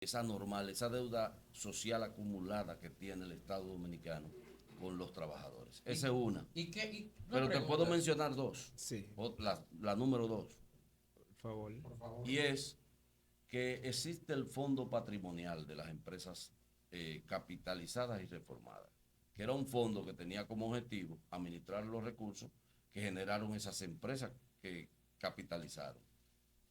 es anormal, esa deuda social acumulada que tiene el Estado Dominicano con los trabajadores. Esa es una. Una Pero te puedo pregunta. mencionar dos. Sí, La número dos. por favor. Y es que existe el fondo patrimonial de las empresas capitalizadas y reformadas, que era un fondo que tenía como objetivo administrar los recursos que generaron esas empresas que capitalizaron.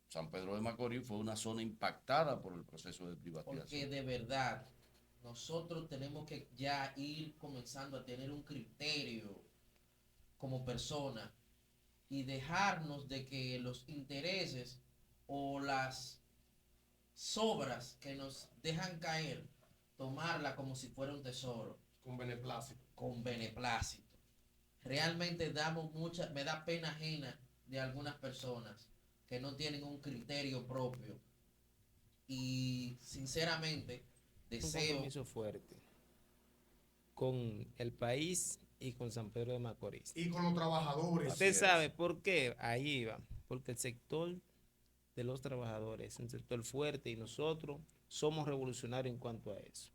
San Pedro de Macorís fue una zona impactada por el proceso de privatización. Porque de verdad nosotros tenemos que ya ir comenzando a tener un criterio como persona y dejarnos de que los intereses o las sobras que nos dejan caer, tomarla como si fuera un tesoro. Con beneplácito. Con beneplácito. Realmente me da pena ajena de algunas personas que no tienen un criterio propio. Y sinceramente Un deseo compromiso fuerte con el país y con San Pedro de Macorís. Y con los trabajadores. Usted sabe por qué, ahí va, porque el sector de los trabajadores es un sector fuerte y nosotros somos revolucionarios en cuanto a eso.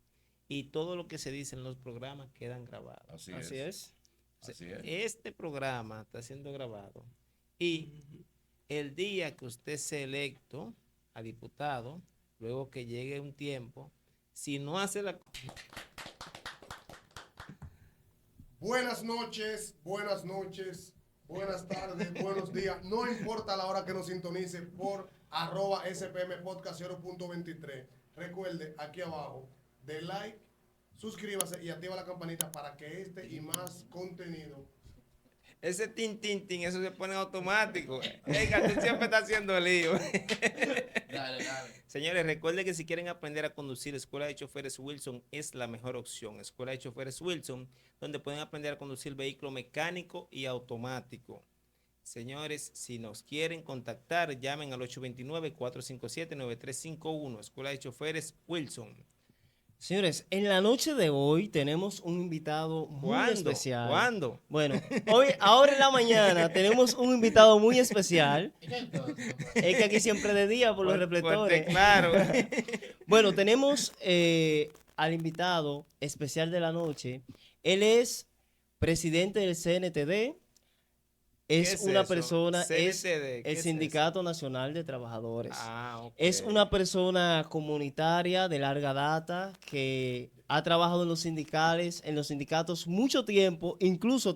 Y todo lo que se dice en los programas quedan grabados. Así Así es. es. Así es. Este programa está siendo grabado y el día que usted sea electo a diputado, luego que llegue un tiempo, si no hace la... Buenas noches, buenas noches, buenas tardes, buenos días. No importa la hora que nos sintonice por @SPM Podcast 0.23. Recuerde, aquí abajo, de like, suscríbase y activa la campanita para que este y más contenido. Ese tin, tin, tin, eso se pone automático. Usted siempre está haciendo lío. Dale. Señores, recuerden que si quieren aprender a conducir, Escuela de Choferes Wilson es la mejor opción. Escuela de Choferes Wilson, donde pueden aprender a conducir vehículo mecánico y automático. Señores, si nos quieren contactar, llamen al 829-457-9351. Escuela de Choferes Wilson. Señores, en la noche de hoy tenemos un invitado muy ¿Cuándo? especial. ¿Cuándo? Bueno, ahora en la mañana tenemos un invitado muy especial. Es que aquí siempre de día por los reflectores. Claro. Bueno, tenemos al invitado especial de la noche. Él es presidente del CNTD. Es una persona, es el Sindicato Nacional de Trabajadores. Es una persona comunitaria de larga data que ha trabajado en los sindicatos mucho tiempo, incluso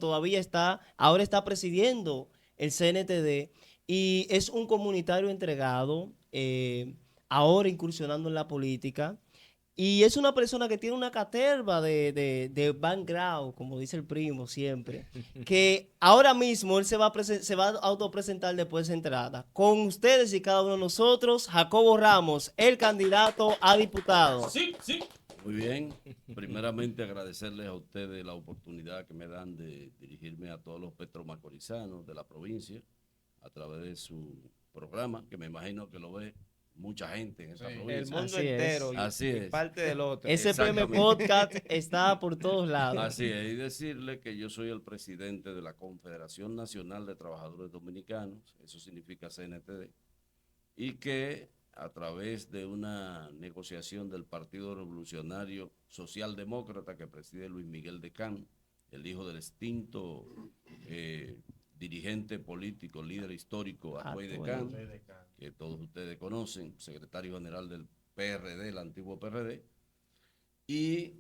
ahora está presidiendo el CNTD y es un comunitario entregado, ahora incursionando en la política. Y es una persona que tiene una caterva de background, como dice el primo siempre, que ahora mismo él se va a autopresentar después de esa entrada. Con ustedes y cada uno de nosotros, Jacobo Ramos, el candidato a diputado. Sí. Muy bien. Primeramente agradecerles a ustedes la oportunidad que me dan de dirigirme a todos los petromacorizanos de la provincia a través de su programa, que me imagino que lo ve mucha gente en esa provincia. El mundo Así entero. Así y es. parte del otro. SPM Podcast está por todos lados. Así es, y decirle que yo soy el presidente de la Confederación Nacional de Trabajadores Dominicanos, eso significa CNTD, y que a través de una negociación del Partido Revolucionario Socialdemócrata que preside Luis Miguel Decán, el hijo del extinto dirigente político, líder histórico, Atuey Decán, que todos ustedes conocen, secretario general del PRD, el antiguo PRD, y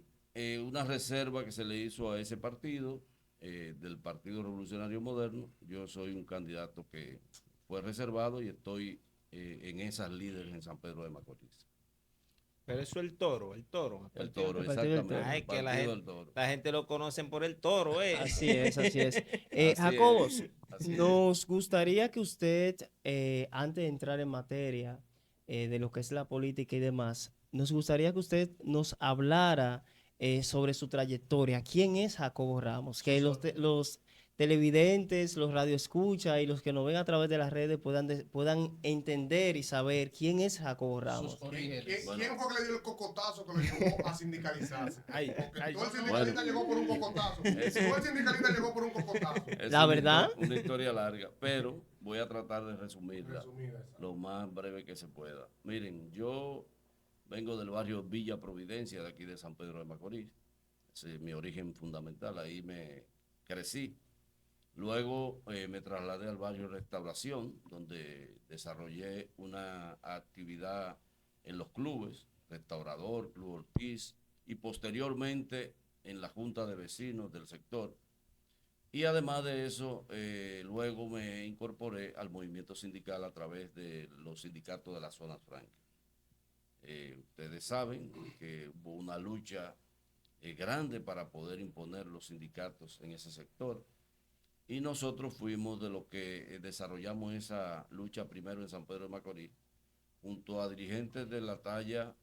una reserva que se le hizo a ese partido, del Partido Revolucionario Moderno. Yo soy un candidato que fue reservado y estoy en esas líderes en San Pedro de Macorís. Pero eso es el toro. El toro, Partido del exactamente. Toro. Ay, que Partido del Toro. la gente lo conocen por el toro, ¿eh? Así es, así es. Así Jacobos, es, así nos gustaría que usted, antes de entrar en materia de lo que es la política y demás, nos gustaría que usted nos hablara sobre su trayectoria. ¿Quién es Jacobo Ramos? Que los televidentes, los radioescuchas y los que nos ven a través de las redes puedan entender y saber quién es Jacobo Ramos. ¿Quién fue que le dio el cocotazo que lo llevó a sindicalizarse? Porque todo el sindicalista llegó por un cocotazo. Todo el sindicalista llegó por un cocotazo. La verdad. Una historia larga, pero voy a tratar de resumirla lo más breve que se pueda. Miren, yo vengo del barrio Villa Providencia, de aquí de San Pedro de Macorís. Ese es mi origen fundamental, ahí me crecí. Luego me trasladé al barrio Restauración, donde desarrollé una actividad en los clubes, Restaurador, Club Ortiz, y posteriormente en la Junta de Vecinos del sector. Y además de eso, luego me incorporé al movimiento sindical a través de los sindicatos de las zonas francas. Ustedes saben que hubo una lucha grande para poder imponer los sindicatos en ese sector. Y nosotros fuimos de los que desarrollamos esa lucha primero en San Pedro de Macorís, junto a dirigentes de la talla,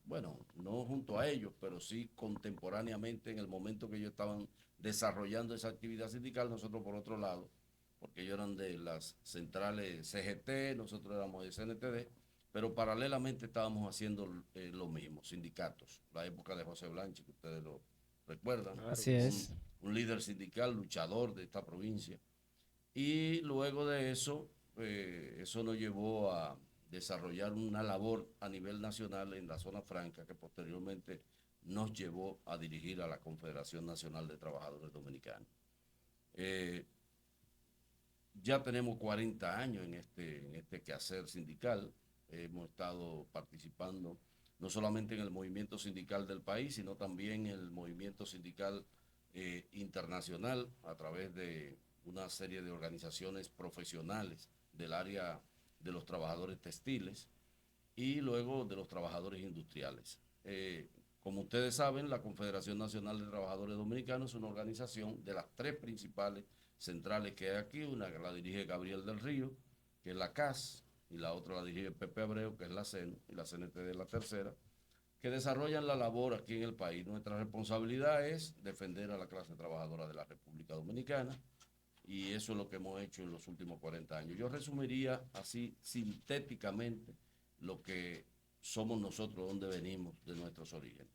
bueno, no junto a ellos, pero sí contemporáneamente en el momento que ellos estaban desarrollando esa actividad sindical, nosotros por otro lado, porque ellos eran de las centrales CGT, nosotros éramos de CNTD, pero paralelamente estábamos haciendo lo mismo, sindicatos, la época de José Blanche, que ustedes lo recuerdan. Claro. Así es. Un líder sindical, luchador de esta provincia. Y luego de eso, eso nos llevó a desarrollar una labor a nivel nacional en la zona franca que posteriormente nos llevó a dirigir a la Confederación Nacional de Trabajadores Dominicanos. Ya tenemos 40 años en este quehacer sindical. Hemos estado participando no solamente en el movimiento sindical del país, sino también en el movimiento sindical internacional a través de una serie de organizaciones profesionales del área de los trabajadores textiles y luego de los trabajadores industriales. Como ustedes saben, la Confederación Nacional de Trabajadores Dominicanos es una organización de las tres principales centrales que hay aquí. Una que la dirige Gabriel del Río, que es la CAS, y la otra la dirige Pepe Abreu, que es la CEN, y la CNTD es la tercera, que desarrollan la labor aquí en el país. Nuestra responsabilidad es defender a la clase trabajadora de la República Dominicana, y eso es lo que hemos hecho en los últimos 40 años. Yo resumiría así sintéticamente lo que somos nosotros, donde venimos, de nuestros orígenes.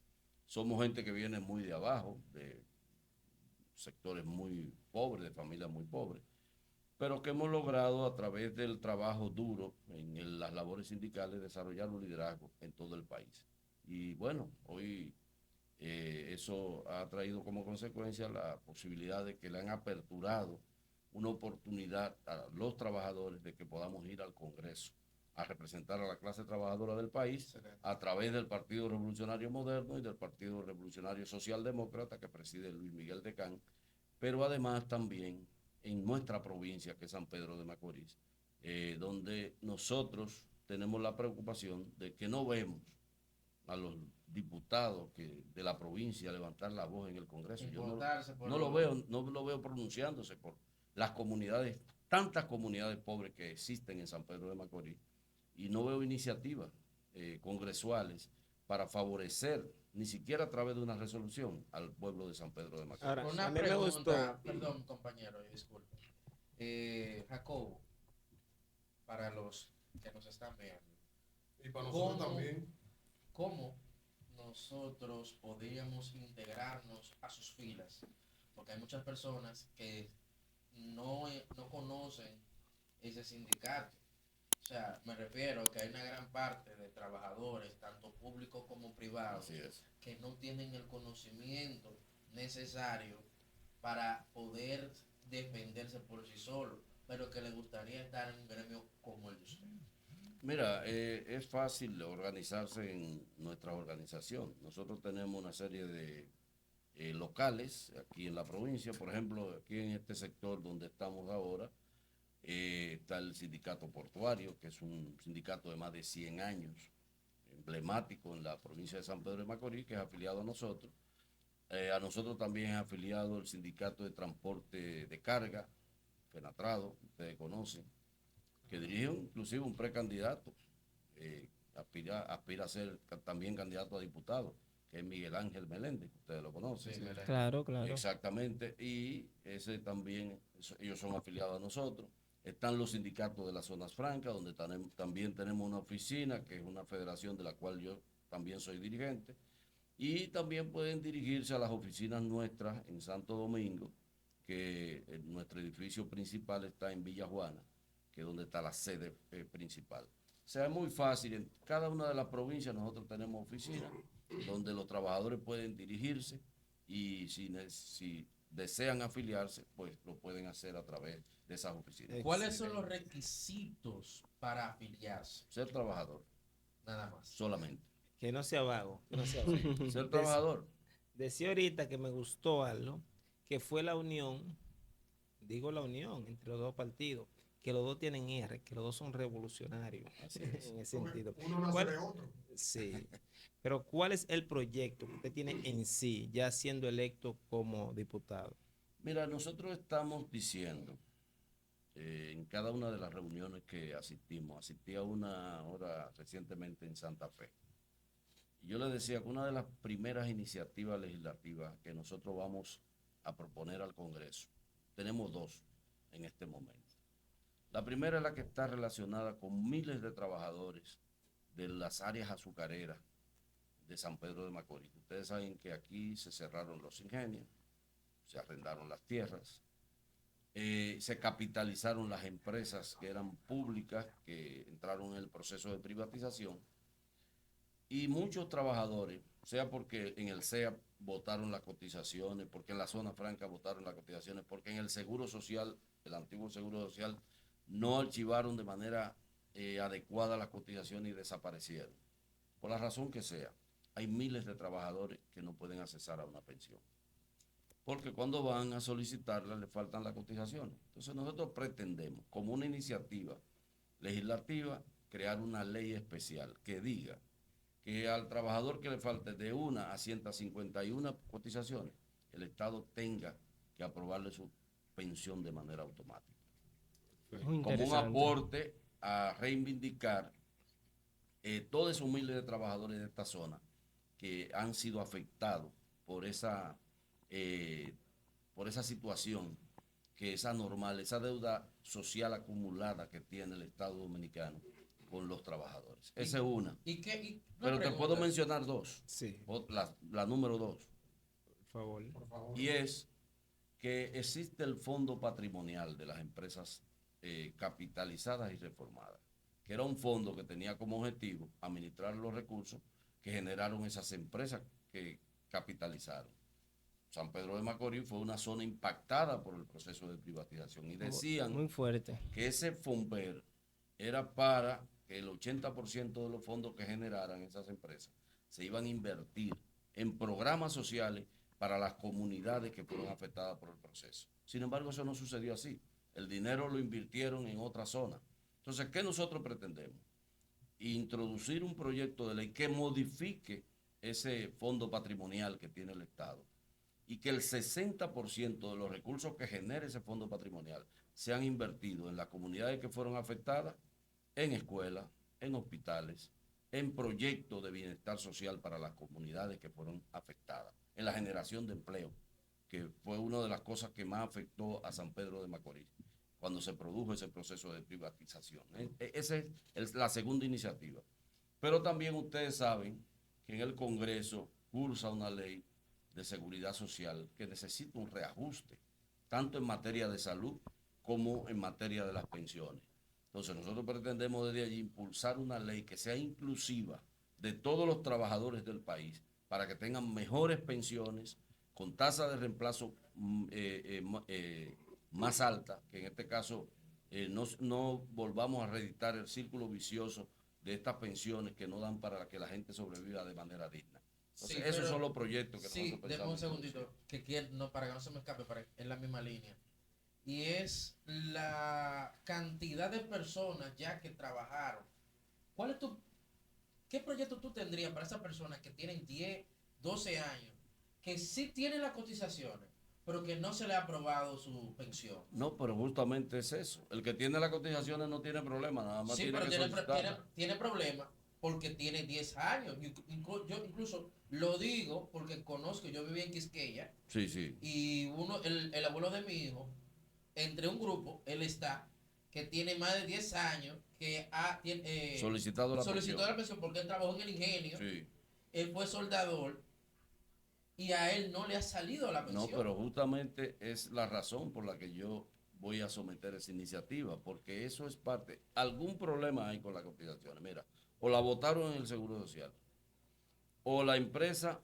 Somos gente que viene muy de abajo, de sectores muy pobres, de familias muy pobres, pero que hemos logrado a través del trabajo duro en las labores sindicales desarrollar un liderazgo en todo el país. Y bueno, hoy eso ha traído como consecuencia la posibilidad de que le han aperturado una oportunidad a los trabajadores de que podamos ir al Congreso a representar a la clase trabajadora del país a través del Partido Revolucionario Moderno y del Partido Revolucionario Socialdemócrata que preside Luis Miguel Decán, pero además también en nuestra provincia, que es San Pedro de Macorís, donde nosotros tenemos la preocupación de que no vemos a los diputados de la provincia levantar la voz en el Congreso. Yo no lo veo pronunciándose por las comunidades, tantas comunidades pobres que existen en San Pedro de Macorís, y no veo iniciativas congresuales para favorecer, ni siquiera a través de una resolución, al pueblo de San Pedro de Macorís. Ahora, una pregunta, perdón compañero, disculpe. Jacobo, para los que nos están viendo. Y para nosotros también. ¿Cómo nosotros podríamos integrarnos a sus filas? Porque hay muchas personas que no conocen ese sindicato. O sea, me refiero a que hay una gran parte de trabajadores, tanto públicos como privados, que no tienen el conocimiento necesario para poder defenderse por sí solos, pero que les gustaría estar en un gremio como el de usted. Mira, es fácil organizarse en nuestra organización. Nosotros tenemos una serie de locales aquí en la provincia. Por ejemplo, aquí en este sector donde estamos ahora, está el sindicato portuario, que es un sindicato de más de 100 años, emblemático en la provincia de San Pedro de Macorís, que es afiliado a nosotros. A nosotros también es afiliado el sindicato de transporte de carga, FENATRADO, ustedes conocen, que dirige inclusive un precandidato, aspira a ser también candidato a diputado, que es Miguel Ángel Meléndez, ustedes lo conocen. Sí, claro, claro. Exactamente, y ese también, ellos son afiliados a nosotros. Están los sindicatos de las zonas francas, donde también tenemos una oficina, que es una federación de la cual yo también soy dirigente, y también pueden dirigirse a las oficinas nuestras en Santo Domingo, que nuestro edificio principal está en Villa Juana, que es donde está la sede principal. O sea, es muy fácil. En cada una de las provincias nosotros tenemos oficinas donde los trabajadores pueden dirigirse y si desean afiliarse, pues lo pueden hacer a través de esas oficinas. ¿Cuáles son los requisitos para afiliarse? Ser trabajador. Nada más. Solamente. Que no sea vago, que no sea vago. Ser trabajador. Decía ahorita que me gustó algo, que fue la unión, digo la unión entre los dos partidos, que los dos tienen R, que los dos son revolucionarios, en ese sentido. Uno nace de otro. Sí, pero ¿cuál es el proyecto que usted tiene en sí, ya siendo electo como diputado? Mira, nosotros estamos diciendo, en cada una de las reuniones que asistí a una ahora recientemente en Santa Fe, y yo le decía que una de las primeras iniciativas legislativas que nosotros vamos a proponer al Congreso, tenemos dos en este momento. La primera es la que está relacionada con miles de trabajadores de las áreas azucareras de San Pedro de Macorís. Ustedes saben que aquí se cerraron los ingenios, se arrendaron las tierras, se capitalizaron las empresas que eran públicas, que entraron en el proceso de privatización, y muchos trabajadores, sea porque en el CEA votaron las cotizaciones, porque en la zona franca votaron las cotizaciones, porque en el Seguro Social, el antiguo Seguro Social, no archivaron de manera adecuada las cotizaciones y desaparecieron. Por la razón que sea, hay miles de trabajadores que no pueden accesar a una pensión. Porque cuando van a solicitarla le faltan las cotizaciones. Entonces nosotros pretendemos, como una iniciativa legislativa, crear una ley especial que diga que al trabajador que le falte de 1 a 151 cotizaciones, el Estado tenga que aprobarle su pensión de manera automática. Como un aporte a reivindicar todos esos miles de trabajadores de esta zona que han sido afectados por esa situación que es anormal, esa deuda social acumulada que tiene el Estado Dominicano con los trabajadores. Esa es una. Pero te puedo mencionar dos. Sí. La número 2. Por favor. Y es que existe el fondo patrimonial de las empresas capitalizadas y reformadas, que era un fondo que tenía como objetivo administrar los recursos que generaron esas empresas que capitalizaron. San Pedro de Macorís fue una zona impactada por el proceso de privatización y decían muy fuerte que ese FONPER era para que el 80% de los fondos que generaran esas empresas se iban a invertir en programas sociales para las comunidades que fueron afectadas por el proceso. Sin embargo, eso no sucedió así. El dinero lo invirtieron en otra zona. Entonces, ¿qué nosotros pretendemos? Introducir un proyecto de ley que modifique ese fondo patrimonial que tiene el Estado y que el 60% de los recursos que genere ese fondo patrimonial sean invertidos en las comunidades que fueron afectadas, en escuelas, en hospitales, en proyectos de bienestar social para las comunidades que fueron afectadas, en la generación de empleo, que fue una de las cosas que más afectó a San Pedro de Macorís cuando se produjo ese proceso de privatización. Esa es la segunda iniciativa. Pero también ustedes saben que en el Congreso cursa una ley de seguridad social que necesita un reajuste, tanto en materia de salud como en materia de las pensiones. Entonces nosotros pretendemos desde allí impulsar una ley que sea inclusiva de todos los trabajadores del país para que tengan mejores pensiones con tasa de reemplazo más alta, que en este caso no volvamos a reeditar el círculo vicioso de estas pensiones que no dan para que la gente sobreviva de manera digna. Entonces, sí, esos son los proyectos que nosotros pensamos. Sí, déjame un segundito, para que no se me escape, en la misma línea. Y es la cantidad de personas ya que trabajaron. ¿Qué proyecto tú tendrías para esas personas que tienen 10, 12 años, que sí tienen las cotizaciones, pero que no se le ha aprobado su pensión? No, pero justamente es eso. El que tiene las cotizaciones no tiene problema, nada más sí, tiene pero que solicitarla. Tiene problema porque tiene 10 años. Yo incluso lo digo porque conozco, yo vivía en Quisqueya. Sí, sí. Y el abuelo de mi hijo, entre un grupo, él está, que tiene más de 10 años, que ha solicitado la pensión porque él trabajó en el ingenio. Sí. Él fue soldador y a él no le ha salido la pensión. No, pero justamente es la razón por la que yo voy a someter esa iniciativa, porque eso es parte. Algún problema hay con las cotizaciones. Mira, o la votaron en el Seguro Social, o la empresa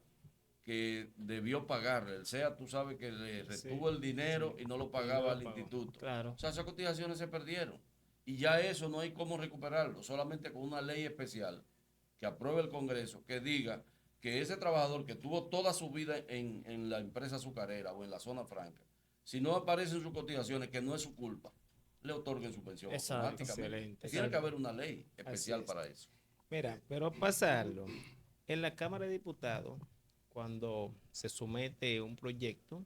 que debió pagarle, el SEA, tú sabes que le retuvo el dinero y no lo pagaba al instituto. Claro. O sea, esas cotizaciones se perdieron. Y ya eso no hay cómo recuperarlo, solamente con una ley especial que apruebe el Congreso, que diga que ese trabajador que tuvo toda su vida en la empresa azucarera o en la zona franca, si no aparecen sus cotizaciones, que no es su culpa, le otorguen su pensión automáticamente. Excelente. Tiene que haber una ley especial para eso. Mira, pero pasa algo. En la Cámara de Diputados, cuando se somete un proyecto,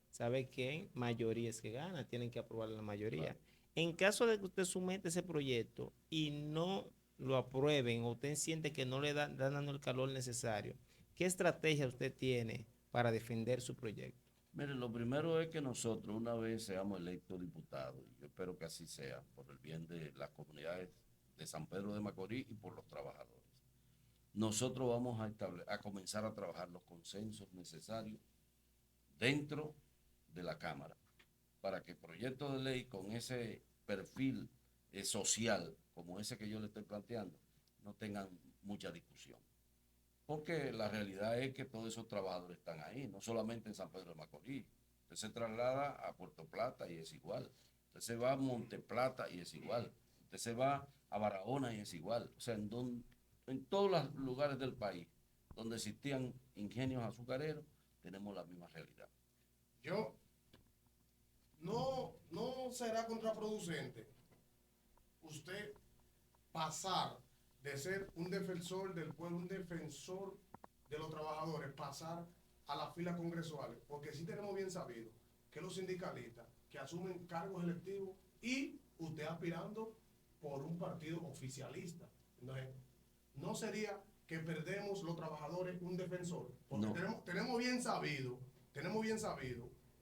sabe que mayoría es que gana, tienen que aprobar la mayoría. Claro. En caso de que usted somete ese proyecto y no lo aprueben o usted siente que no le dan dando el calor necesario, ¿qué estrategia usted tiene para defender su proyecto? Miren, lo primero es que nosotros una vez seamos electos diputados, y yo espero que así sea, por el bien de las comunidades de San Pedro de Macorís y por los trabajadores. Nosotros vamos a comenzar a trabajar los consensos necesarios dentro de la Cámara para que proyectos de ley con ese perfil social como ese que yo le estoy planteando no tengan mucha discusión. Porque la realidad es que todos esos trabajadores están ahí, no solamente en San Pedro de Macorís. Usted se traslada a Puerto Plata y es igual. Usted se va a Monte Plata y es igual. Usted se va a Barahona y es igual. O sea, en todos los lugares del país donde existían ingenios azucareros, tenemos la misma realidad. No será contraproducente usted pasar de ser un defensor del pueblo, un defensor de los trabajadores, pasar a las filas congresuales, porque sí tenemos bien sabido que los sindicalistas que asumen cargos electivos y usted aspirando por un partido oficialista. Entonces, no sería que perdemos los trabajadores un defensor, porque no. tenemos bien sabido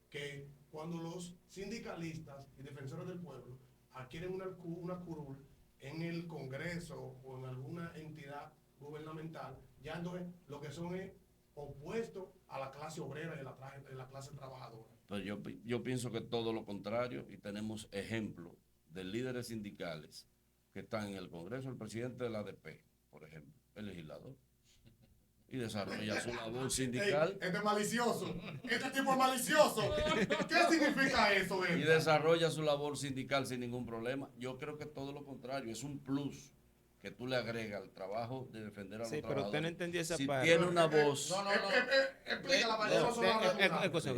que cuando los sindicalistas y defensores del pueblo adquieren una curul en el Congreso o en alguna entidad gubernamental, ya entonces lo que son es opuestos a la clase obrera y a la clase trabajadora. Pues yo pienso que todo lo contrario, y tenemos ejemplos de líderes sindicales que están en el Congreso, el presidente de la ADP, por ejemplo, el legislador, y desarrolla su labor sindical. Este es malicioso, este tipo es malicioso. ¿Qué significa eso? Y desarrolla su labor sindical sin ningún problema. Yo creo que todo lo contrario, es un plus que tú le agregas al trabajo de defender a los trabajadores. Pero usted no entendió esa si parte. tiene una voz. Explícala, usted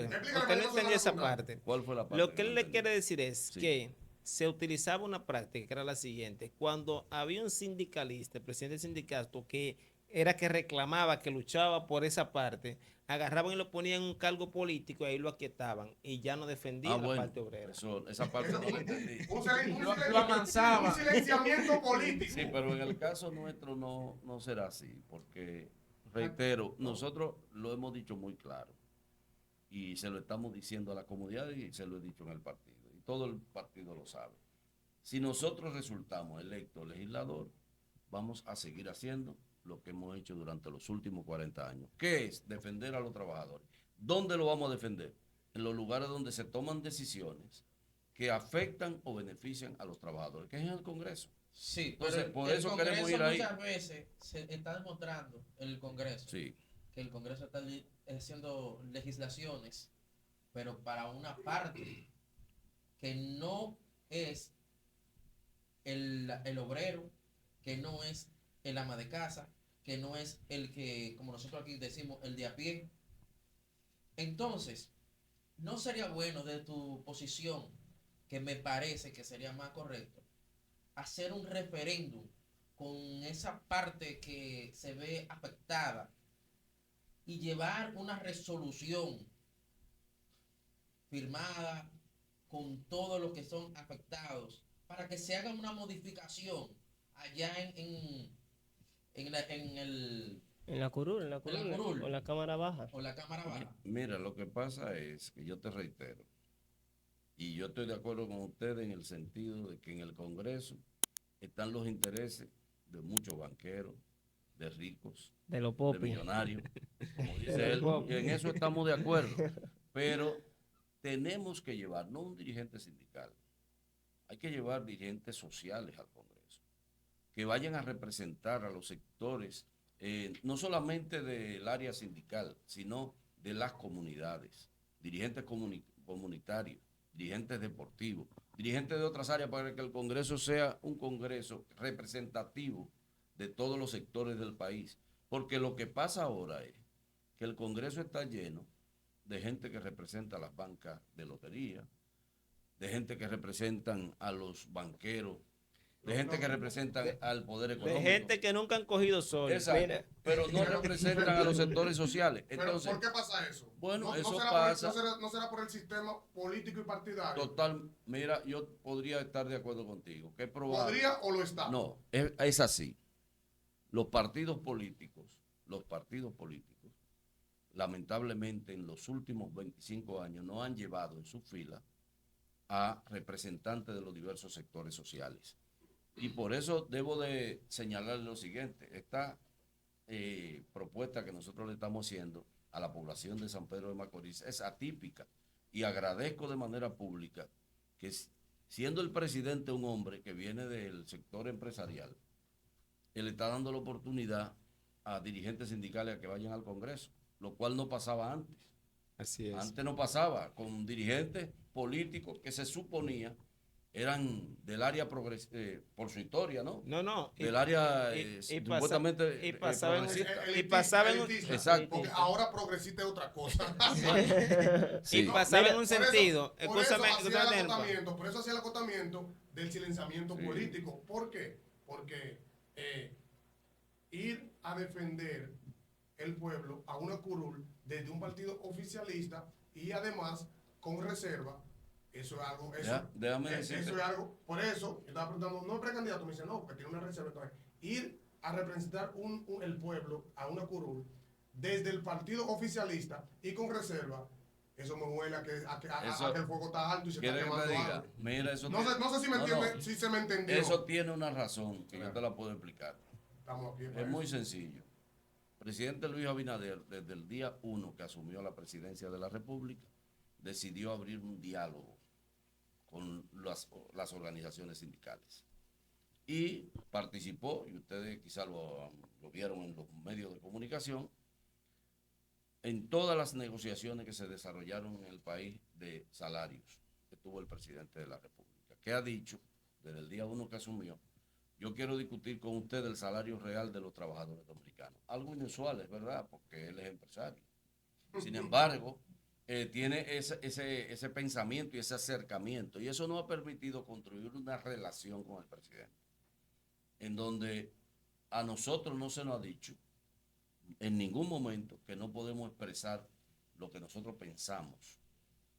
no entendió esa parte. ¿Cuál fue la parte? Lo que él le quiere decir es que se utilizaba una práctica que era la siguiente. Cuando había un sindicalista, el presidente del sindicato, que reclamaba, que luchaba por esa parte, agarraban y lo ponían en un cargo político y ahí lo aquietaban y ya no defendían la parte obrera. Esa parte no la entendí. Lo avanzaba. Un silenciamiento político. Sí, pero en el caso nuestro no será así, porque, reitero, nosotros lo hemos dicho muy claro y se lo estamos diciendo a la comunidad y se lo he dicho en el partido y todo el partido lo sabe. Si nosotros resultamos electos legislador, vamos a seguir haciendo lo que hemos hecho durante los últimos 40 años. ¿Qué es? Defender a los trabajadores. ¿Dónde lo vamos a defender? En los lugares donde se toman decisiones que afectan o benefician a los trabajadores, que es en el Congreso. Sí, entonces pero por eso queremos ir ahí. Muchas veces se está demostrando en el Congreso que el Congreso está haciendo legislaciones, pero para una parte que no es el obrero, que no es el ama de casa, que no es el que, como nosotros aquí decimos, el de a pie. Entonces, ¿no sería bueno de tu posición, que me parece que sería más correcto, hacer un referéndum con esa parte que se ve afectada y llevar una resolución firmada con todos los que son afectados para que se haga una modificación allá en la curul, o la cámara baja? O la cámara baja. Mira, lo que pasa es que yo te reitero, y yo estoy de acuerdo con ustedes en el sentido de que en el Congreso están los intereses de muchos banqueros, de ricos, de millonarios, como dice él, y en eso estamos de acuerdo. Pero tenemos que llevar, no un dirigente sindical, hay que llevar dirigentes sociales al Congreso, que vayan a representar a los sectores, no solamente del área sindical, sino de las comunidades, dirigentes comunitarios, dirigentes deportivos, dirigentes de otras áreas, para que el Congreso sea un Congreso representativo de todos los sectores del país. Porque lo que pasa ahora es que el Congreso está lleno de gente que representa a las bancas de lotería, de gente que representan a los banqueros, de gente que representan al poder económico. De gente que nunca han cogido sol. Exacto, pero no representan a los sectores sociales. Entonces, ¿por qué pasa eso? Bueno, eso pasa. ¿No será por el sistema político y partidario? Total, mira, yo podría estar de acuerdo contigo. Que es probable. ¿Podría o lo está? No, es así. Los partidos políticos, lamentablemente en los últimos 25 años no han llevado en su fila a representantes de los diversos sectores sociales. Y por eso debo de señalar lo siguiente: esta propuesta que nosotros le estamos haciendo a la población de San Pedro de Macorís es atípica, y agradezco de manera pública que, siendo el presidente un hombre que viene del sector empresarial, él está dando la oportunidad a dirigentes sindicales a que vayan al Congreso, lo cual no pasaba antes. Así es. Antes no pasaba, con dirigentes políticos que se suponía eran del área por su historia, ¿no? No. Del área supuestamente progresista. Exacto. Porque ahora progresista es otra cosa. Sí. Y pasaba en un sentido. Por eso hacía el acotamiento del silenciamiento político. ¿Por qué? Porque ir a defender el pueblo a una curul desde un partido oficialista y además con reserva, eso es algo, eso es algo, por eso yo estaba preguntando, no precandidato, me dice no, porque tiene una reserva. Entonces, ir a representar el pueblo a una curul desde el partido oficialista y con reserva, eso me huele a que el fuego está alto y se está quemando algo. Mira, eso no sé si me entiende, si se me entendió. Eso tiene una razón que yo te la puedo explicar. Estamos aquí, es muy sencillo. El presidente Luis Abinader, desde el día 1 que asumió la presidencia de la República, decidió abrir un diálogo con las organizaciones sindicales. Y participó, y ustedes quizás lo vieron en los medios de comunicación, en todas las negociaciones que se desarrollaron en el país de salarios que tuvo el presidente de la República, que ha dicho, desde el día 1 que asumió, yo quiero discutir con usted el salario real de los trabajadores dominicanos. Algo inusual, es verdad, porque él es empresario. Sin embargo, tiene ese pensamiento y ese acercamiento, y eso nos ha permitido construir una relación con el presidente, en donde a nosotros no se nos ha dicho en ningún momento que no podemos expresar lo que nosotros pensamos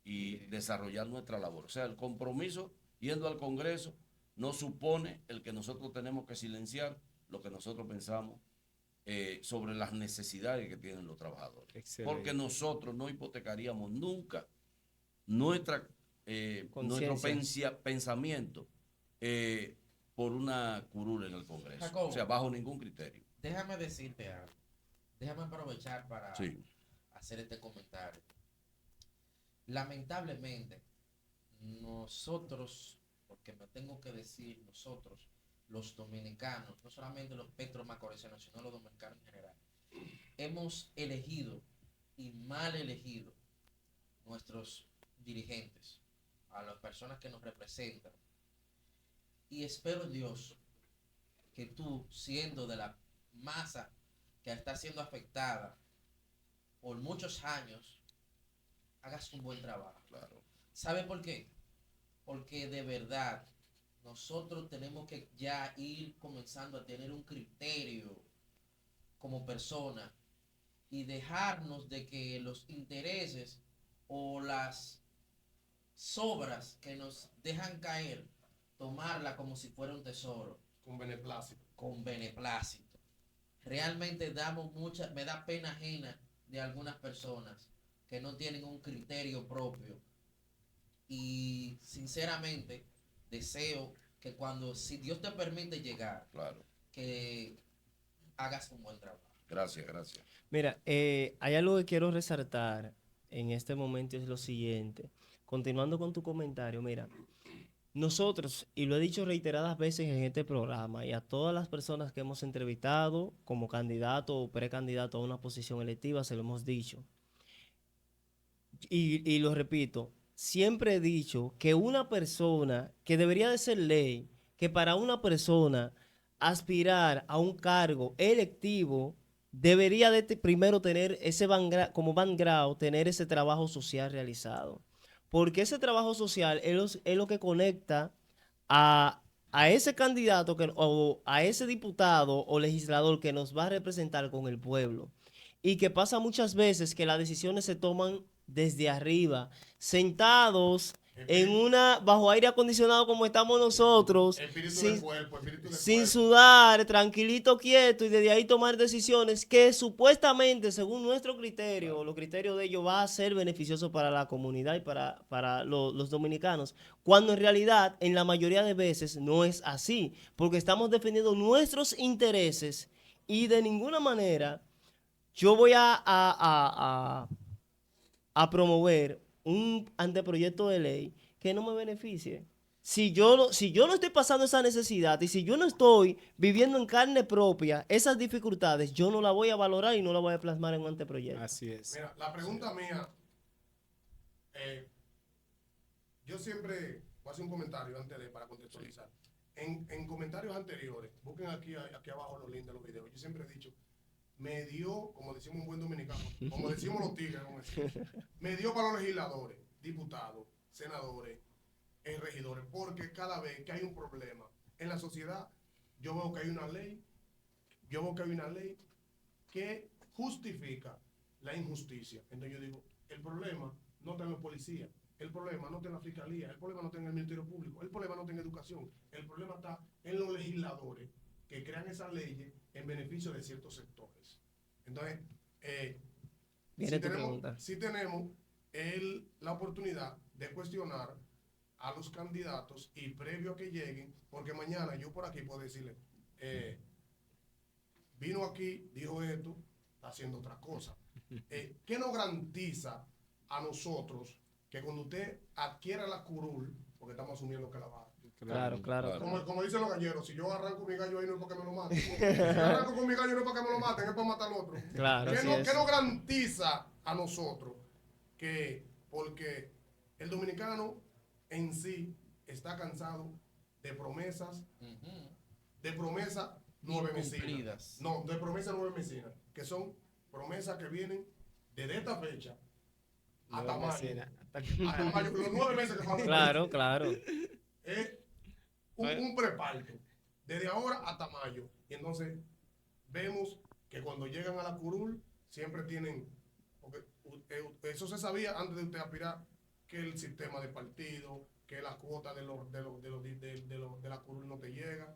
y desarrollar nuestra labor. O sea, el compromiso yendo al Congreso no supone el que nosotros tenemos que silenciar lo que nosotros pensamos sobre las necesidades que tienen los trabajadores. Excelente. Porque nosotros no hipotecaríamos nunca nuestro pensamiento por una curul en el Congreso. Jacobo, o sea, bajo ningún criterio. Déjame decirte algo. Déjame aprovechar para hacer este comentario. Lamentablemente, nosotros, porque me tengo que decir nosotros, los dominicanos, no solamente los petromacoreseños, sino los dominicanos en general, hemos elegido y mal elegido nuestros dirigentes, a las personas que nos representan. Y espero en Dios que tú, siendo de la masa que está siendo afectada por muchos años, hagas un buen trabajo. Claro. ¿Sabe por qué? Porque de verdad nosotros tenemos que ya ir comenzando a tener un criterio como persona y dejarnos de que los intereses o las sobras que nos dejan caer, tomarla como si fuera un tesoro. Con beneplácito. Con beneplácito. Realmente me da pena ajena de algunas personas que no tienen un criterio propio. Y sinceramente deseo que si Dios te permite llegar, claro, que hagas un buen trabajo. Gracias. Mira, hay algo que quiero resaltar en este momento, es lo siguiente. Continuando con tu comentario, mira, nosotros, y lo he dicho reiteradas veces en este programa, y a todas las personas que hemos entrevistado como candidato o precandidato a una posición electiva, se lo hemos dicho. Y lo repito, siempre he dicho que una persona, que debería de ser ley, que para una persona aspirar a un cargo electivo, debería de primero tener ese como background, tener ese trabajo social realizado. Porque ese trabajo social es lo que conecta a ese candidato o a ese diputado o legislador que nos va a representar con el pueblo. Y que pasa muchas veces que las decisiones se toman desde arriba, sentados bajo aire acondicionado como estamos nosotros, sin sudar, tranquilito, quieto, y desde ahí tomar decisiones que supuestamente, según nuestro criterio, los criterios de ellos, va a ser beneficioso para la comunidad y para los dominicanos, cuando en realidad, en la mayoría de veces, no es así, porque estamos defendiendo nuestros intereses y de ninguna manera yo voy a promover un anteproyecto de ley que no me beneficie. Si yo no estoy pasando esa necesidad y si yo no estoy viviendo en carne propia esas dificultades, yo no la voy a valorar y no la voy a plasmar en un anteproyecto. Así es. Mira, la pregunta mía, yo siempre voy a hacer un comentario antes para contextualizar. En comentarios anteriores, busquen aquí abajo los links de los videos, yo siempre he dicho, me dio, como decimos un buen dominicano, como decimos los tigres, me dio para los legisladores, diputados, senadores, regidores, porque cada vez que hay un problema en la sociedad, yo veo que hay una ley que justifica la injusticia. Entonces yo digo, el problema no está en la policía, el problema no está en la fiscalía, el problema no está en el Ministerio Público, el problema no está en educación, el problema está en los legisladores que crean esas leyes en beneficio de ciertos sectores. Entonces, si tenemos la oportunidad de cuestionar a los candidatos y previo a que lleguen, porque mañana yo por aquí puedo decirle, vino aquí, dijo esto, está haciendo otra cosa. ¿Qué nos garantiza a nosotros que cuando usted adquiera la curul, porque estamos asumiendo que la va a... Claro. Como dicen los galleros, si yo arranco mi gallo ahí no es para que me lo maten. Si yo arranco con mi gallo no es para que me lo maten, es para matar al otro. Claro, ¿Qué nos garantiza a nosotros? Porque el dominicano en sí está cansado de promesas, de promesas nueve mesinas. No, de promesas nueve mesinas, que son promesas que vienen desde esta fecha hasta mayo. Hasta mayo, los 9 meses que faltan. Claro. Un preparto, desde ahora hasta mayo. Y entonces vemos que cuando llegan a la curul, siempre tienen, porque eso se sabía antes de usted aspirar, que el sistema de partido, que la cuota de la curul no te llega.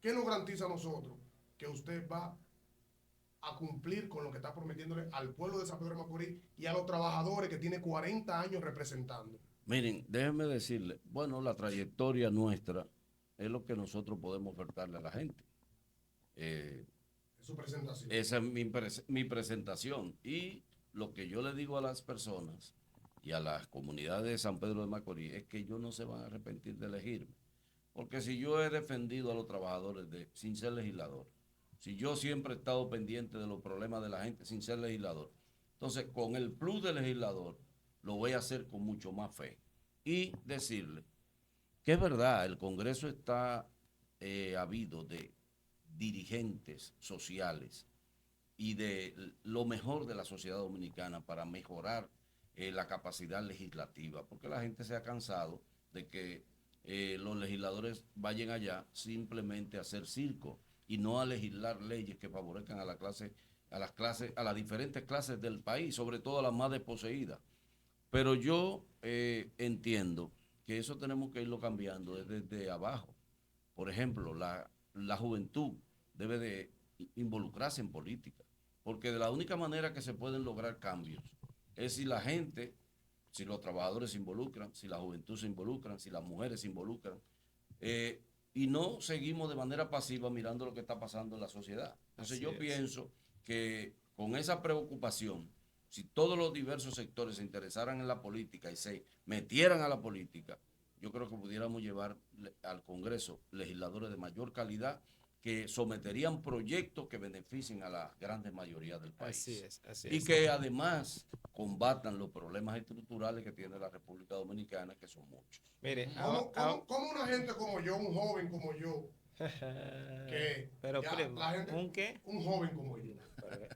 ¿Qué nos garantiza a nosotros? Que usted va a cumplir con lo que está prometiéndole al pueblo de San Pedro de Macorís y a los trabajadores que tiene 40 años representando. Miren, déjenme decirle, bueno, la trayectoria nuestra es lo que nosotros podemos ofertarle a la gente. Su presentación. Esa es mi presentación. Y lo que yo le digo a las personas y a las comunidades de San Pedro de Macorís es que ellos no se van a arrepentir de elegirme. Porque si yo he defendido a los trabajadores sin ser legislador, si yo siempre he estado pendiente de los problemas de la gente sin ser legislador, entonces con el plus de legislador lo voy a hacer con mucho más fe. Y decirle que es verdad, el Congreso está habido de dirigentes sociales y de lo mejor de la sociedad dominicana para mejorar la capacidad legislativa, porque la gente se ha cansado de que los legisladores vayan allá simplemente a hacer circo y no a legislar leyes que favorezcan a las diferentes clases del país, sobre todo a las más desposeídas. Pero yo entiendo que eso tenemos que irlo cambiando desde abajo. Por ejemplo, la juventud debe de involucrarse en política, porque de la única manera que se pueden lograr cambios es si la gente, si los trabajadores se involucran, si la juventud se involucran, si las mujeres se involucran, y no seguimos de manera pasiva mirando lo que está pasando en la sociedad. Entonces yo pienso que con esa preocupación, si todos los diversos sectores se interesaran en la política y se metieran a la política, yo creo que pudiéramos llevar al Congreso legisladores de mayor calidad que someterían proyectos que beneficien a la grande mayoría del país. Así y es. que además combatan los problemas estructurales que tiene la República Dominicana, que son muchos. Mire, ¿Cómo una gente como yo, un joven como yo, que pero ya primo, la gente, ¿un qué? un joven como yo,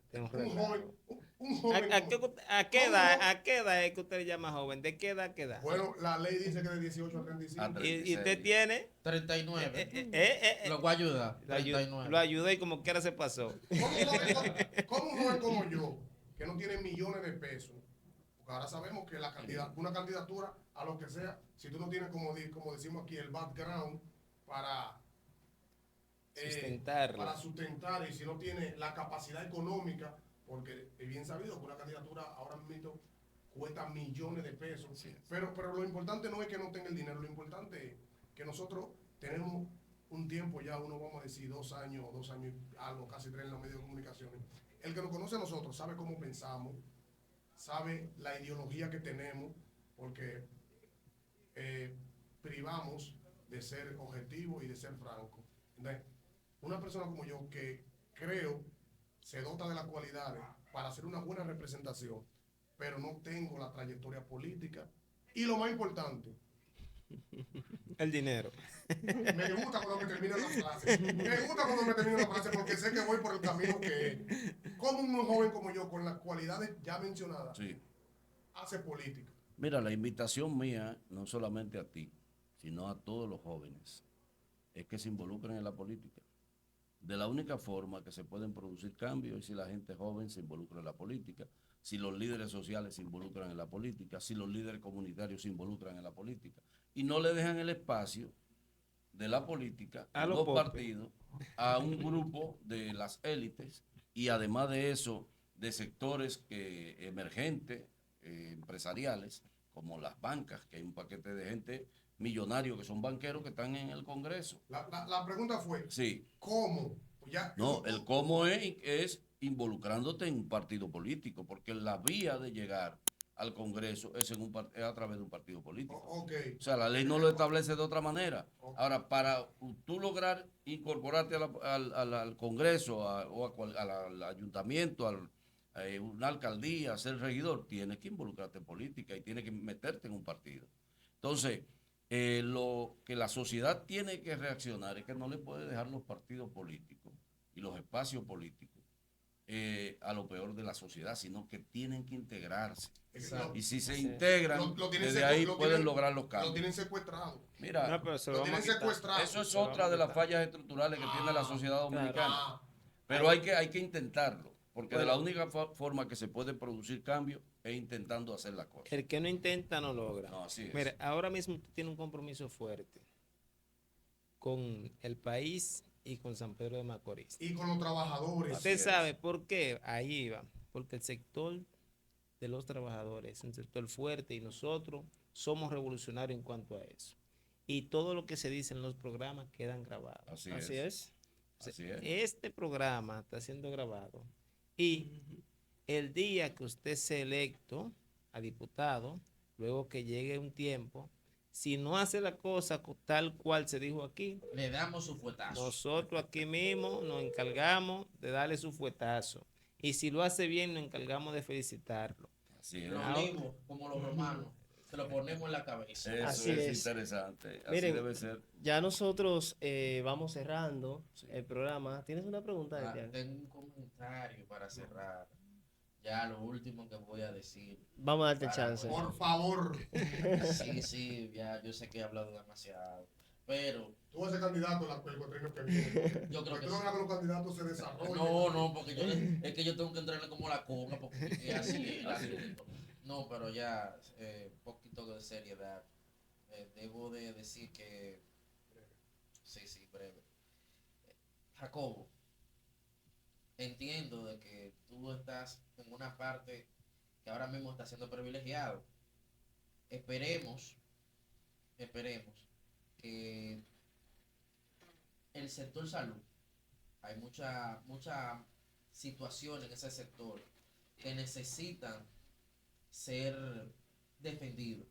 Tengo un relajo. joven, un joven ¿A como qué ¿Cómo edad, no? a qué edad es que usted le llama joven? ¿De qué edad a qué edad? Bueno, la ley dice que de 18 a 35. Ah, ¿Y usted tiene? 39. Lo voy a ayudar. Lo 39. ayudé y como quiera se pasó. ¿Cómo un joven como yo, que no tiene millones de pesos? Porque ahora sabemos que una candidatura a lo que sea, si tú no tienes, como decimos aquí, el background para sustentar, y si no tienes la capacidad económica, porque es bien sabido que una candidatura ahora mismo cuesta millones de pesos. Sí. Pero lo importante no es que no tenga el dinero, lo importante es que nosotros tenemos un tiempo ya, uno vamos a decir 2 años, y algo, casi 3 en los medios de comunicaciones. El que nos conoce a nosotros sabe cómo pensamos, sabe la ideología que tenemos, porque privamos de ser objetivo y de ser franco. Entonces, una persona como yo que creo se dota de las cualidades para hacer una buena representación, pero no tengo la trayectoria política y lo más importante, El dinero. me gusta cuando me terminan las frases, porque sé que voy por el camino que es. Como un joven como yo, con las cualidades ya mencionadas, Sí. hace política. Mira, la invitación mía, no solamente a ti, sino a todos los jóvenes, es que se involucren en la política. De la única forma que se pueden producir cambios es si la gente joven se involucra en la política, si los líderes sociales se involucran en la política, si los líderes comunitarios se involucran en la política. Y no le dejan el espacio de la política a los partidos, a un grupo de las élites y además de eso, de sectores emergentes, empresariales, como las bancas, que hay un paquete de gente millonario que son banqueros que están en el Congreso. La pregunta fue, sí. ¿Cómo? Pues ya, no, el cómo es involucrándote en un partido político, porque la vía de llegar al Congreso es a través de un partido político. Okay. O sea, la ley no lo establece de otra manera. Okay. Ahora, para tú lograr incorporarte al Congreso o al ayuntamiento, a una alcaldía, a ser regidor, tienes que involucrarte en política y tienes que meterte en un partido. Entonces, lo que la sociedad tiene que reaccionar es que no le puede dejar los partidos políticos y los espacios políticos a lo peor de la sociedad, sino que tienen que integrarse. Exacto. Y si se integran, desde ahí pueden lograr los cambios. Lo tienen secuestrado. Mira, lo tienen secuestrado. Eso es otra de las fallas estructurales que tiene la sociedad dominicana. Pero hay que intentarlo, porque de la única forma que se puede producir cambio es intentando hacer las cosas. El que no intenta no logra. No, así es. Mira, ahora mismo usted tiene un compromiso fuerte con el país y con San Pedro de Macorís. Y con los trabajadores. Usted sabe por qué, ahí va, porque el sector de los trabajadores es un sector fuerte y nosotros somos revolucionarios en cuanto a eso. Y todo lo que se dice en los programas quedan grabados. Así es. Este programa está siendo grabado y el día que usted sea electo a diputado, luego que llegue un tiempo, si no hace la cosa tal cual se dijo aquí, le damos su fuetazo. Nosotros aquí mismo nos encargamos de darle su fuetazo. Y si lo hace bien, nos encargamos de felicitarlo. Así es. Lo mismo, como los romanos, se lo ponemos en la cabeza. Eso así es interesante. Así Miren, debe ser. Ya nosotros vamos cerrando el programa. ¿Tienes una pregunta? Tengo un comentario para cerrar. Ya lo último que voy a decir. Vamos a darte chance. Por favor. Sí, ya yo sé que he hablado demasiado. Pero. Tú vas a ser candidato el cuatrienio que viene. Yo creo que tú no hagas que los candidatos se desarrollen. No, porque es que yo tengo que entrarle como la coca, porque es así el asunto. No, pero ya, un poquito de seriedad. Debo de decir que. Sí, breve. Jacobo. Entiendo de que tú estás en una parte que ahora mismo está siendo privilegiado. Esperemos que el sector salud, hay mucha situación en ese sector que necesitan ser defendidos,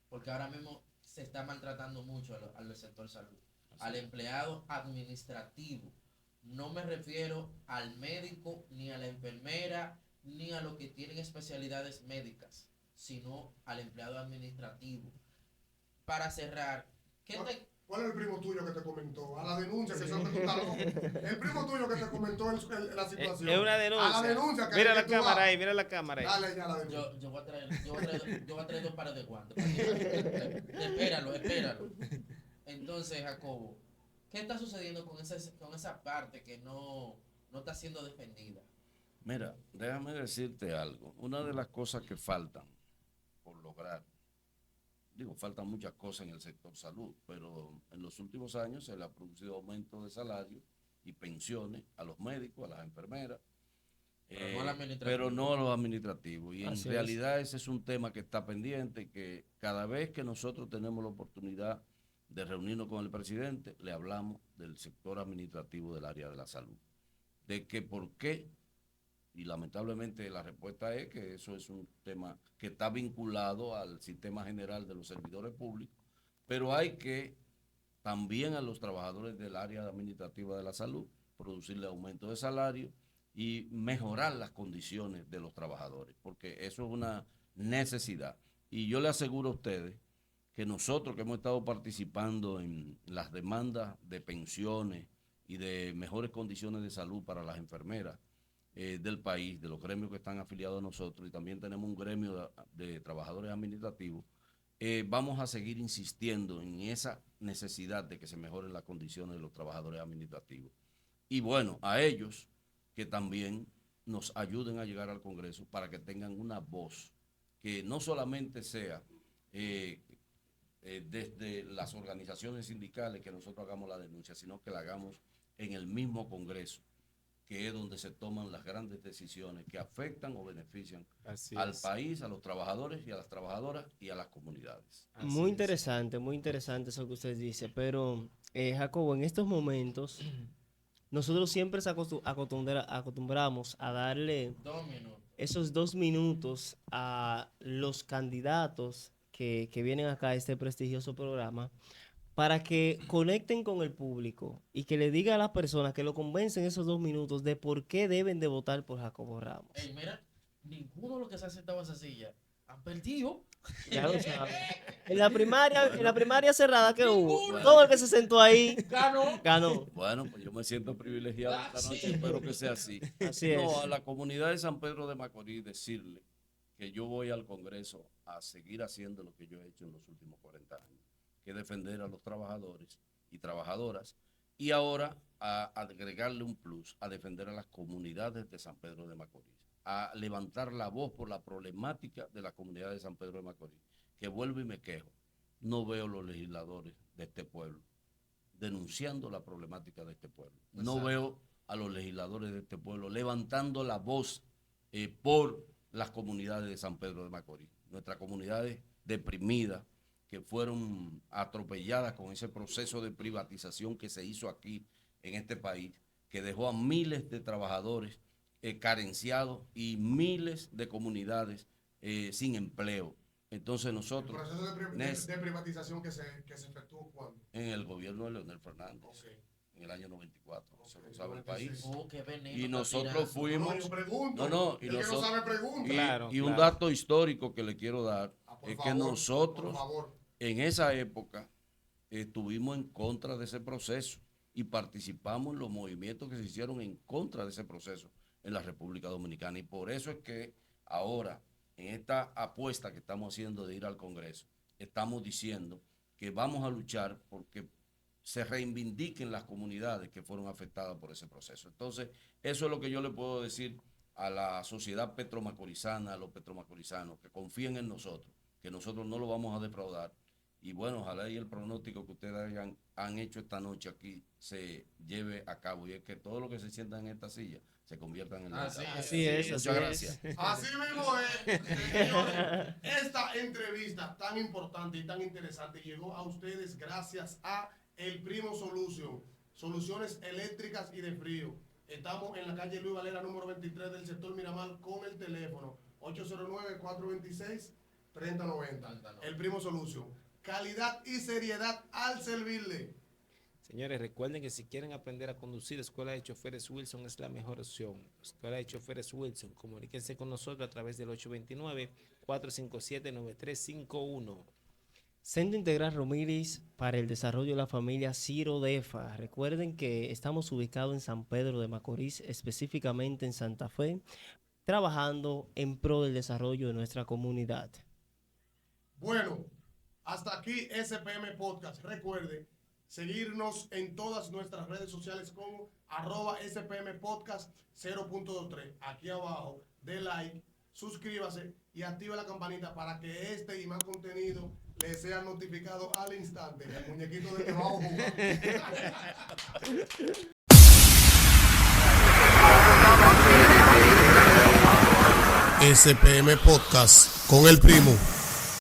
porque ahora mismo se está maltratando mucho al sector salud, al empleado administrativo. No me refiero al médico, ni a la enfermera, ni a los que tienen especialidades médicas, sino al empleado administrativo. Para cerrar, ¿Cuál es el primo tuyo que te comentó? A la denuncia, que son que tú estás loco. El primo tuyo que te comentó la situación. Es una denuncia. A la denuncia que mira la cámara ahí, mira la cámara ahí. Dale ya la denuncia. Yo voy a traer 2 pares de guantes. Espéralo. Entonces, Jacobo, ¿qué está sucediendo con esa parte que no está siendo defendida? Mira, déjame decirte algo. Una de las cosas que faltan por lograr, faltan muchas cosas en el sector salud, pero en los últimos años se le ha producido aumento de salario y pensiones a los médicos, a las enfermeras, pero no a los administrativos. Y en realidad ese es un tema que está pendiente y que cada vez que nosotros tenemos la oportunidad de reunirnos con el presidente, le hablamos del sector administrativo del área de la salud. De que por qué, y lamentablemente la respuesta es que eso es un tema que está vinculado al sistema general de los servidores públicos, pero hay que también a los trabajadores del área administrativa de la salud producirle aumento de salario y mejorar las condiciones de los trabajadores, porque eso es una necesidad. Y yo le aseguro a ustedes que nosotros que hemos estado participando en las demandas de pensiones y de mejores condiciones de salud para las enfermeras del país, de los gremios que están afiliados a nosotros, y también tenemos un gremio de trabajadores administrativos, vamos a seguir insistiendo en esa necesidad de que se mejoren las condiciones de los trabajadores administrativos. Y bueno, a ellos que también nos ayuden a llegar al Congreso para que tengan una voz, que no solamente sea desde las organizaciones sindicales que nosotros hagamos la denuncia, sino que la hagamos en el mismo Congreso, que es donde se toman las grandes decisiones que afectan o benefician al país, a los trabajadores y a las trabajadoras y a las comunidades. Muy interesante eso que usted dice, pero Jacobo, en estos momentos nosotros siempre acostumbramos a darle esos 2 minutos a los candidatos que vienen acá a este prestigioso programa, para que conecten con el público y que le diga a las personas, que lo convencen esos 2 minutos de por qué deben de votar por Jacobo Ramos. Mira, ninguno de los que se ha sentado en esa silla han perdido. Ya lo sabes. En la primaria cerrada que hubo, todo el que se sentó ahí ganó. Bueno, pues yo me siento privilegiado esta noche, espero que sea así. Así es. A la comunidad de San Pedro de Macorís decirle que yo voy al Congreso a seguir haciendo lo que yo he hecho en los últimos 40 años, que es defender a los trabajadores y trabajadoras, y ahora a agregarle un plus, a defender a las comunidades de San Pedro de Macorís, a levantar la voz por la problemática de la comunidad de San Pedro de Macorís, que vuelvo y me quejo, no veo los legisladores de este pueblo denunciando la problemática de este pueblo, no veo a los legisladores de este pueblo levantando la voz por las comunidades de San Pedro de Macorís, nuestras comunidades deprimidas, que fueron atropelladas con ese proceso de privatización que se hizo aquí en este país, que dejó a miles de trabajadores carenciados y miles de comunidades sin empleo. Entonces nosotros... ¿El proceso de privatización que se efectuó cuándo? En el gobierno de Leonel Fernández. Okay. En el año 94, se lo sabe el país. Y nosotros fuimos... Y un dato histórico que le quiero dar es que nosotros en esa época estuvimos en contra de ese proceso y participamos en los movimientos que se hicieron en contra de ese proceso en la República Dominicana. Y por eso es que ahora, en esta apuesta que estamos haciendo de ir al Congreso, estamos diciendo que vamos a luchar porque se reivindiquen las comunidades que fueron afectadas por ese proceso. Entonces, eso es lo que yo le puedo decir a la sociedad petromacorizana, a los petromacorizanos, que confíen en nosotros, que nosotros no lo vamos a defraudar. Y bueno, ojalá y el pronóstico que ustedes han hecho esta noche aquí se lleve a cabo, y es que todos los que se sientan en esta silla se conviertan en la Así es. Muchas gracias. Así mismo es, señores. Esta entrevista tan importante y tan interesante llegó a ustedes gracias a El Primo Solution, soluciones eléctricas y de frío. Estamos en la calle Luis Valera, número 23 del sector Miramar, con el teléfono 809-426-3090. El Primo Solution. calidad y seriedad al servirle. Señores, recuerden que si quieren aprender a conducir, Escuela de Choferes Wilson es la mejor opción. Escuela de Choferes Wilson, comuníquense con nosotros a través del 829-457-9351. Centro Integral Romíriz para el Desarrollo de la Familia Ciro Defa. Recuerden que estamos ubicados en San Pedro de Macorís, específicamente en Santa Fe, trabajando en pro del desarrollo de nuestra comunidad. Bueno, hasta aquí SPM Podcast. Recuerde seguirnos en todas nuestras redes sociales como @SPM Podcast 0.23. Aquí abajo, dé like, suscríbase y active la campanita para que este y más contenido les sea notificado al instante. El muñequito de que vamos a jugar. SPM Podcast con el primo.